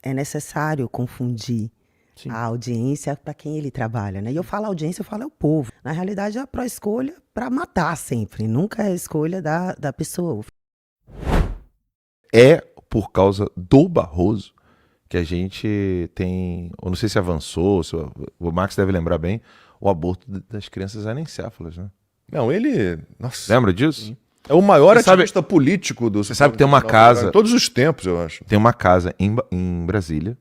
é necessário confundir Sim. a audiência para quem ele trabalha, né? E eu falo audiência, eu falo é o povo. Na realidade, é a pró-escolha para matar sempre, nunca é a escolha da pessoa. É por causa do Barroso que a gente tem, eu não sei se avançou, se o Max deve lembrar bem, o aborto das crianças anencéfalas, né? Não, ele... Nossa. Lembra disso? É o maior Você sabe- ativista político do Você sabe que tem uma Tribunal Federal casa- em todos os tempos, eu acho. Tem uma casa em Brasília,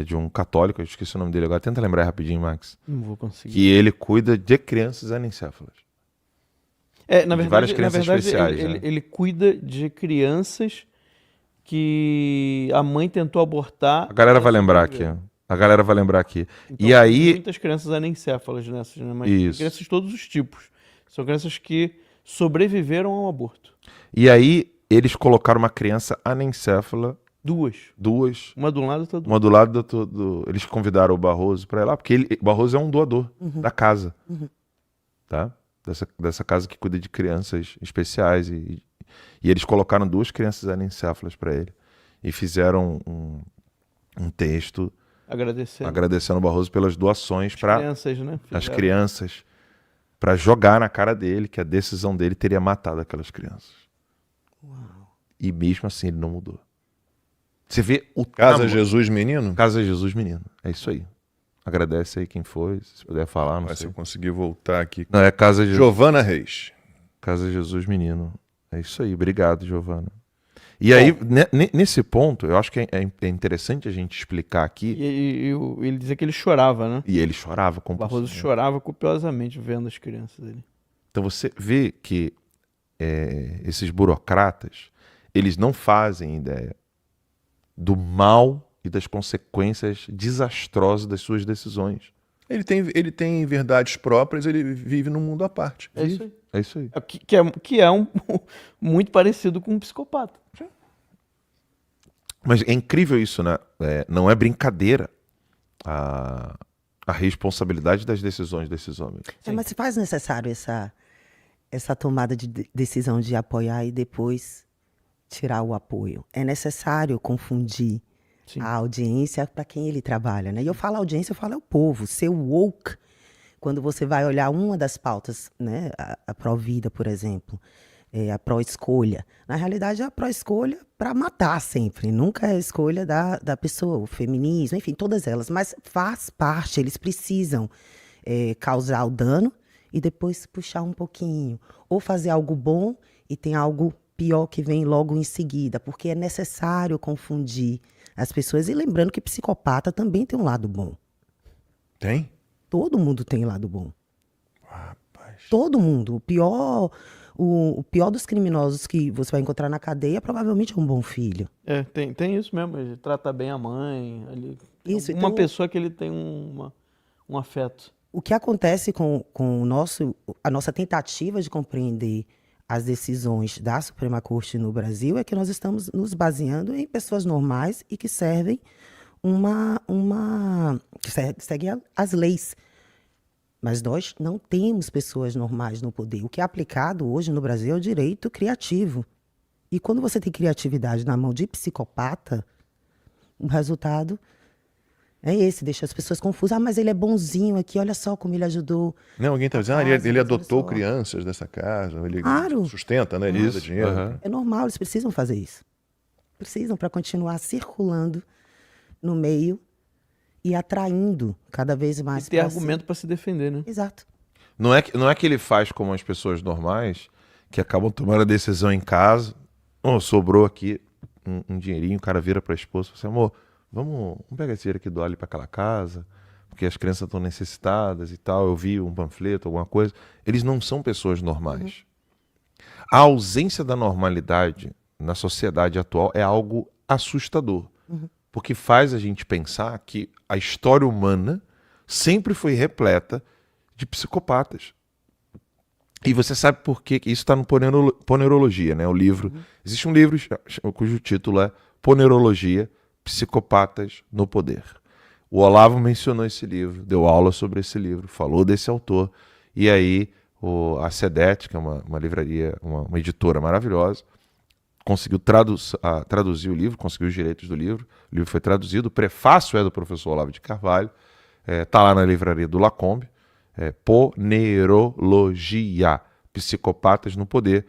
de um católico, eu esqueci o nome dele agora, tenta lembrar rapidinho, Max, Não vou conseguir. que ele cuida de crianças anencéfalas. Na de várias crianças verdade, especiais, ele, né? ele cuida de crianças que a mãe tentou abortar. A galera e vai elas lembrar aqui, sobreviveram. ó. A galera vai lembrar aqui. Então, E tem aí, muitas crianças anencéfalas nessas, né? Mas Isso. crianças de todos os tipos. São crianças que sobreviveram ao aborto. eles colocaram uma criança anencéfala, duas, Uma de um lado e outra do outro. uma do lado eles convidaram o Barroso para ir lá, porque o Barroso é um doador da casa, tá? Dessa casa que cuida de crianças especiais e eles colocaram duas crianças anencéfalas para ele e fizeram um texto agradecendo o Barroso pelas doações para Crianças, né? as Fizeram. crianças, para jogar na cara dele que a decisão dele teria matado aquelas crianças. E mesmo assim ele não mudou. Você vê o Casa tamanho- Jesus Menino? Casa Jesus Menino. É isso aí. Agradece aí quem foi, se puder falar, não Mas se sei. eu conseguir voltar aqui. Não, é Casa Jesus. Giovana Reis. Casa Jesus Menino. É isso aí. Obrigado, Giovana. E aí, nesse ponto, eu acho que é interessante a gente explicar aqui. Ele dizia que ele chorava, né? E ele chorava O Barroso compulsivamente. chorava copiosamente vendo as crianças dele. Então você vê que esses burocratas, eles não fazem ideia do mal e das consequências desastrosas das suas decisões. Ele tem verdades próprias, ele vive num mundo à parte. É isso aí. É isso aí. Que é muito parecido com um psicopata. Mas é incrível isso, né? Não é brincadeira a responsabilidade das decisões desses homens. Mas se faz necessário essa tomada de decisão de apoiar e depois tirar o apoio. É necessário confundir Sim. a audiência para quem ele trabalha, né? E eu falo audiência, eu falo é o povo. Ser woke, quando você vai olhar uma das pautas, né? A pró-vida, por exemplo, a pró-escolha. Na realidade, é a pró-escolha para matar sempre. Nunca é a escolha da pessoa, o feminismo, enfim, todas elas. Mas faz parte, eles precisam causar o dano e depois puxar um pouquinho. Ou fazer algo bom e tem algo pior que vem logo em seguida. Porque é necessário confundir as pessoas. E lembrando que psicopata também tem um lado bom. Tem? Todo mundo tem lado bom. Rapaz. Todo mundo. O pior dos criminosos que você vai encontrar na cadeia provavelmente é um bom filho. Tem isso mesmo. Ele trata bem a mãe. Isso, Uma então- pessoa que ele tem um afeto. O que acontece com a nossa tentativa de compreender as decisões da Suprema Corte no Brasil é que nós estamos nos baseando em pessoas normais e que servem que seguem as leis. Mas nós não temos pessoas normais no poder. O que é aplicado hoje no Brasil é o direito criativo. E quando você tem criatividade na mão de psicopata, o resultado é esse, deixa as pessoas confusas. Mas ele é bonzinho aqui, olha só como ele ajudou. Não, alguém está dizendo, casa, ele mas olha adotou só. crianças dessa casa, ele Claro. sustenta, né? Ele manda dinheiro. aham. É normal, eles precisam fazer isso. Precisam para continuar circulando no meio e atraindo cada vez mais E ter pra si. argumento para se defender, né? Exato. Não é que ele faz como as pessoas normais, que acabam tomando a decisão em casa. Sobrou aqui um dinheirinho, o cara vira para a esposa e fala assim, amor, vamos pegar esse dinheiro aqui e doar ali para aquela casa, porque as crianças estão necessitadas e tal, eu vi um panfleto, alguma coisa. Eles não são pessoas normais. A ausência da normalidade na sociedade atual é algo assustador, porque faz a gente pensar que a história humana sempre foi repleta de psicopatas. E você sabe por quê? Que isso está no Ponerologia, né? O livro. Existe um livro cujo título é Ponerologia, Psicopatas no Poder. O Olavo mencionou esse livro, deu aula sobre esse livro, falou desse autor. E aí a SEDET, que é uma livraria, uma editora maravilhosa, conseguiu traduzir o livro, conseguiu os direitos do livro. O livro foi traduzido, o prefácio é do professor Olavo de Carvalho, está lá na livraria do Lacombe. Ponerologia, Psicopatas no Poder.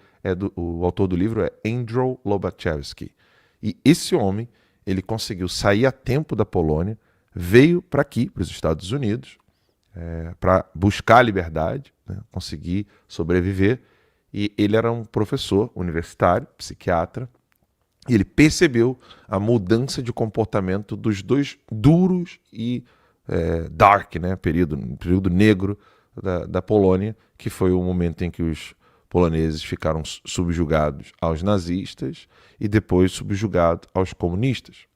O autor do livro é Andrew Lobachevsky. E esse homem, ele conseguiu sair a tempo da Polônia, veio para aqui, para os Estados Unidos, para buscar a liberdade, né, conseguir sobreviver. E ele era um professor universitário, psiquiatra, e ele percebeu a mudança de comportamento dos dois duros e dark, né, período negro da Polônia, que foi o momento em que os poloneses ficaram subjugados aos nazistas e depois subjugados aos comunistas.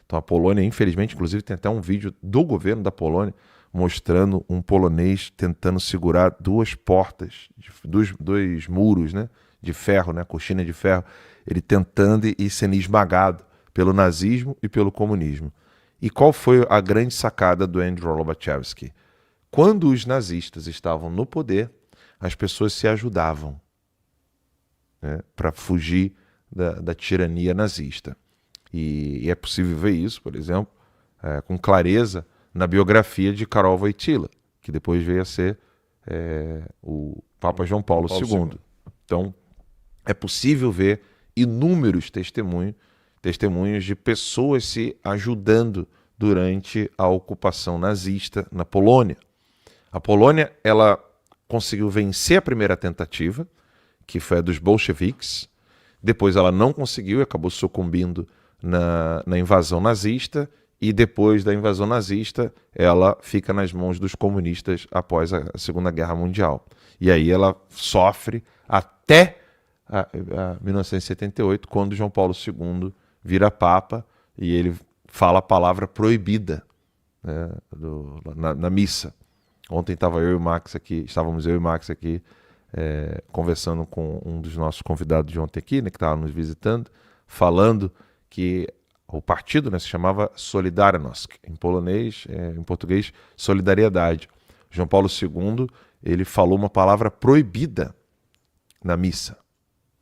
Então a Polônia, infelizmente, inclusive tem até um vídeo do governo da Polônia mostrando um polonês tentando segurar duas portas, dois muros, né, de ferro, né, cortina de ferro, ele tentando e sendo esmagado pelo nazismo e pelo comunismo. E qual foi a grande sacada do Andrew Lobachevsky? Quando os nazistas estavam no poder, as pessoas se ajudavam, né, para fugir da tirania nazista. E é possível ver isso, por exemplo, com clareza na biografia de Karol Wojtyła, que depois veio a ser o Papa João Paulo II. Então, é possível ver inúmeros testemunhos de pessoas se ajudando durante a ocupação nazista na Polônia. A Polônia, ela conseguiu vencer a primeira tentativa, que foi a dos bolcheviques. Depois ela não conseguiu e acabou sucumbindo na invasão nazista. E depois da invasão nazista, ela fica nas mãos dos comunistas após a Segunda Guerra Mundial. E aí ela sofre até 1978, quando João Paulo II vira Papa e ele fala a palavra proibida, né, na missa. Ontem estávamos eu e o Max aqui conversando com um dos nossos convidados de ontem aqui, né, que estava nos visitando, falando que o partido, né, se chamava Solidarność, em polonês, em português, solidariedade. João Paulo II, ele falou uma palavra proibida na missa.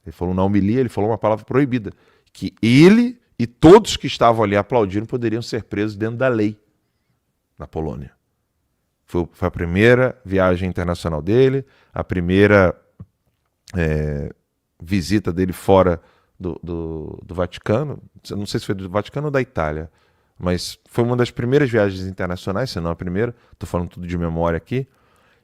Ele falou na homilia, ele falou uma palavra proibida, que ele e todos que estavam ali aplaudindo poderiam ser presos dentro da lei na Polônia. Foi a primeira viagem internacional dele, a primeira visita dele fora do Vaticano. Não sei se foi do Vaticano ou da Itália, mas foi uma das primeiras viagens internacionais, se não a primeira. Estou falando tudo de memória aqui.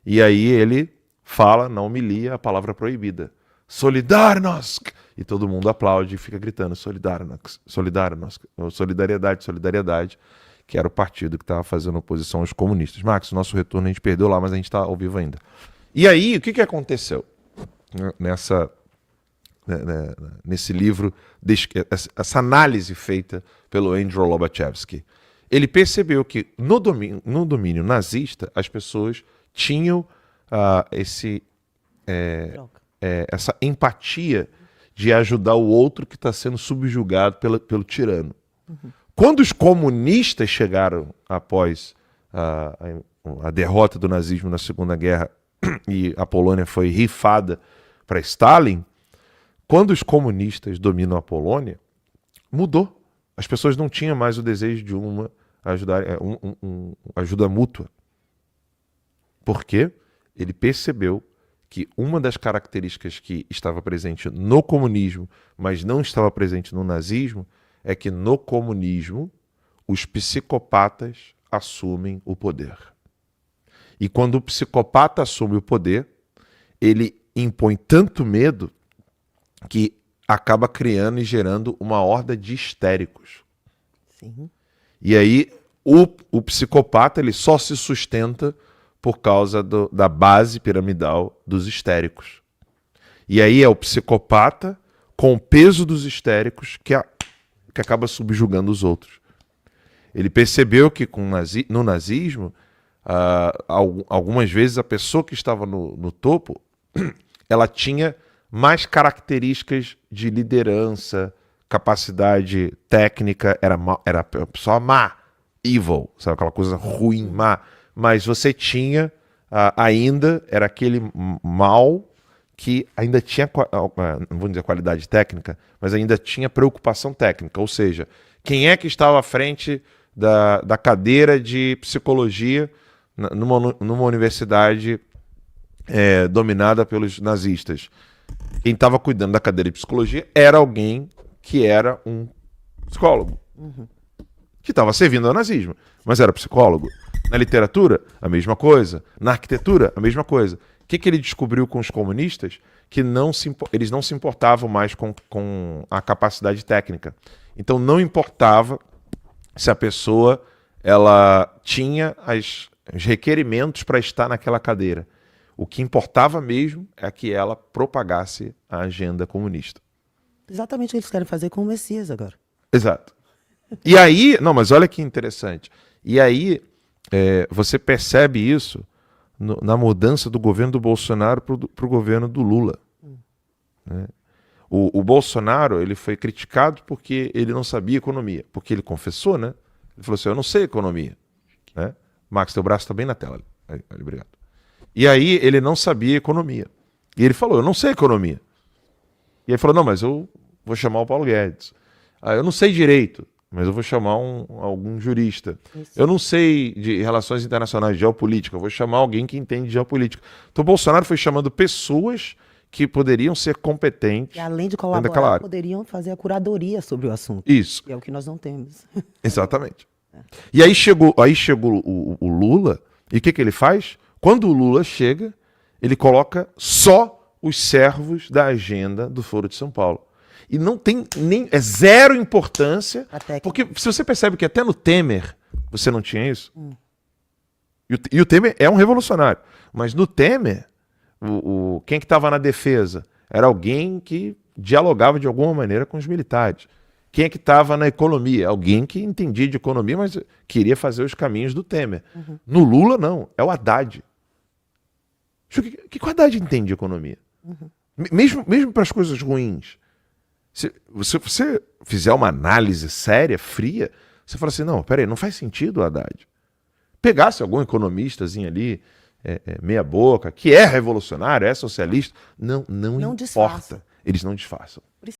E aí ele fala na homilia a palavra proibida. Solidarność! E todo mundo aplaude e fica gritando Solidarność, Solidarność, solidariedade, solidariedade, que era o partido que estava fazendo oposição aos comunistas. Max, nosso retorno a gente perdeu lá, mas a gente está ao vivo ainda. E aí, o que aconteceu nesse livro, essa análise feita pelo Andrew Lobachevsky? Ele percebeu que no domínio nazista, as pessoas tinham essa empatia de ajudar o outro que está sendo subjugado pelo tirano. Uhum. Quando os comunistas chegaram após a derrota do nazismo na Segunda Guerra e a Polônia foi rifada para Stalin, quando os comunistas dominam a Polônia, mudou. As pessoas não tinham mais o desejo de ajuda mútua. Por quê? Ele percebeu que uma das características que estava presente no comunismo, mas não estava presente no nazismo, é que no comunismo os psicopatas assumem o poder. E quando o psicopata assume o poder, ele impõe tanto medo que acaba criando e gerando uma horda de histéricos. Sim. E aí o psicopata ele só se sustenta por causa da base piramidal dos histéricos. E aí é o psicopata com o peso dos histéricos que acaba subjugando os outros. Ele percebeu que no nazismo, algumas vezes a pessoa que estava no topo, ela tinha mais características de liderança, capacidade técnica, era a pessoa má, evil, sabe, aquela coisa ruim, má. Mas você tinha ainda, era aquele mal que ainda tinha, não vou dizer qualidade técnica, mas ainda tinha preocupação técnica. Ou seja, quem é que estava à frente da cadeira de psicologia numa universidade dominada pelos nazistas? Quem estava cuidando da cadeira de psicologia era alguém que era um psicólogo, que estava servindo ao nazismo, mas era psicólogo. Na literatura, a mesma coisa. Na arquitetura, a mesma coisa. O que ele descobriu com os comunistas? Que eles não se importavam mais com a capacidade técnica. Então não importava se a pessoa ela tinha os requerimentos para estar naquela cadeira. O que importava mesmo é que ela propagasse a agenda comunista. Exatamente o que eles querem fazer com o Messias agora. Exato. E aí, não, mas olha que interessante. E aí você percebe isso na mudança do governo do Bolsonaro para o governo do Lula. Né? O Bolsonaro ele foi criticado porque ele não sabia economia, porque ele confessou, né? Ele falou assim, eu não sei economia. Né? Max, teu braço está bem na tela. Aí, obrigado. E aí ele não sabia economia. E ele falou, eu não sei economia. E ele falou, não, mas eu vou chamar o Paulo Guedes. Eu não sei direito, mas eu vou chamar algum jurista. Isso. Eu não sei de relações internacionais, de geopolítica, eu vou chamar alguém que entende de geopolítica. Então o Bolsonaro foi chamando pessoas que poderiam ser competentes. E além de colaborar, poderiam fazer a curadoria sobre o assunto. Isso. Que é o que nós não temos. Exatamente. E aí chegou o Lula, e o que ele faz? Quando o Lula chega, ele coloca só os servos da agenda do Foro de São Paulo. E não tem é zero importância, porque se você percebe que até no Temer você não tinha isso, e o Temer é um revolucionário, mas no Temer, quem que estava na defesa? Era alguém que dialogava de alguma maneira com os militares. Quem é que estava na economia? Alguém que entendia de economia, mas queria fazer os caminhos do Temer. No Lula, não. É o Haddad. O que o Haddad entende de economia? Mesmo para as coisas ruins. Se você fizer uma análise séria, fria, você fala assim, não, peraí, não faz sentido o Haddad. Pegasse algum economistazinho ali, meia boca, que é revolucionário, é socialista, não importa. Disfarça. Eles não disfarçam.